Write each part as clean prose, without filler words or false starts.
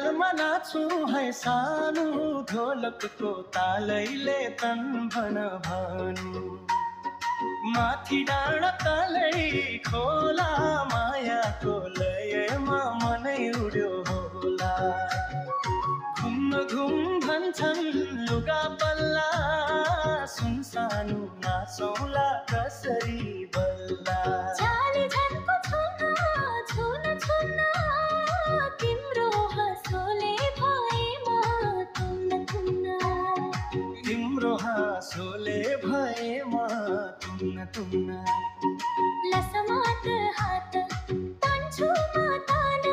तालमा नाचु है सानो ढोलकको तालैले तन भन भानु माथि डाँडा तलै खोला मायाको लयमा मनै उड्यो होला घुम घुम भन्छन् लुगा पल्ला सुनसानो नाचौला कसरी बल्ला चाली झनको छुन छुन तिम्रो हाँसोले भएमा तुन्न तुन्न तिम्रो हाँसोले भएमा तुन्न तुन्न लसमात हात तान्छु मातान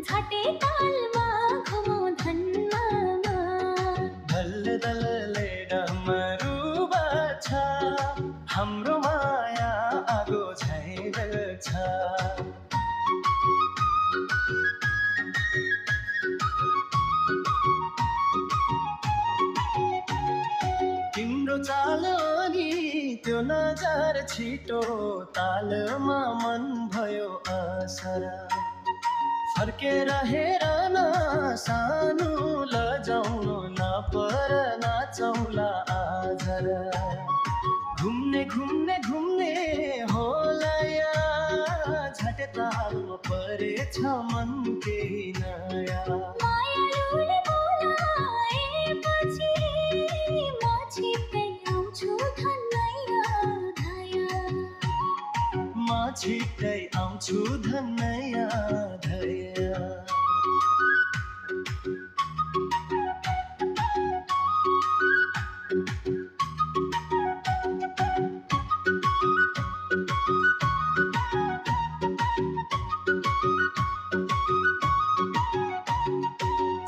झटे तालमा घुमो धन्मामा दल्ले दल्ले डमरू बज्छ हाम्रो माया आगो झैँदछ तिम्रो चालो नि त्यो नजर छिटो तालमा मन भयो असर फर्केर हेर न सानो लजाउनु नपर नाचौला आज घुम्ने घुम्ने घुम्ने होला या झटे तालमा परेछ मन केही नयाँ मायालुले बोलाएपछि म छिट्टै आउँछु धन्नैया धया म छिट्टै आउँछु धन्नैया धया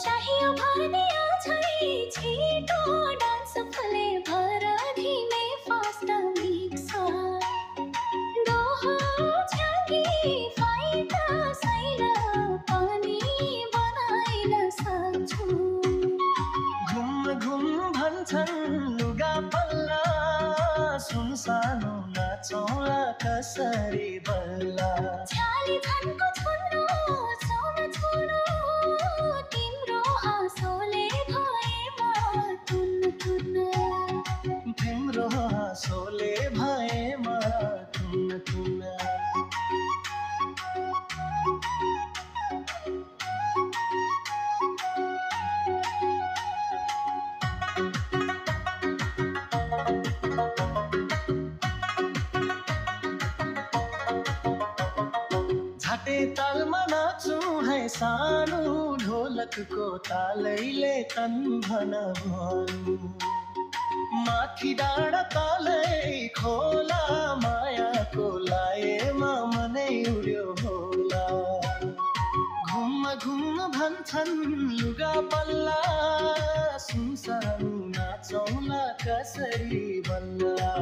चाहियो भने आजै छिटो डान्स फले भर धिमे फास्ट मिक्स दोहो छकी फाइदा सैला पनि बनाइन सक्छु घुम घुम भन्छन् लुगा पल्ला सुनसानो नाचौला कसरी बल्ला छाली झनको सोन छोडो तिम्रो हाँसोले भएमा तुन्न तुन्न तिम्रो हाँसोले भएमा तुन्न तुन्न झटे तालमा नाचु है सानो ढोलकको तालैले तन भन भानु माथि डाँडा तलै खोला मायाको लाएमा मनै उड्यो होला घुम घुम भन्छन् लुगा पल्ला सुनसानो नाचौला कसरी बल्ला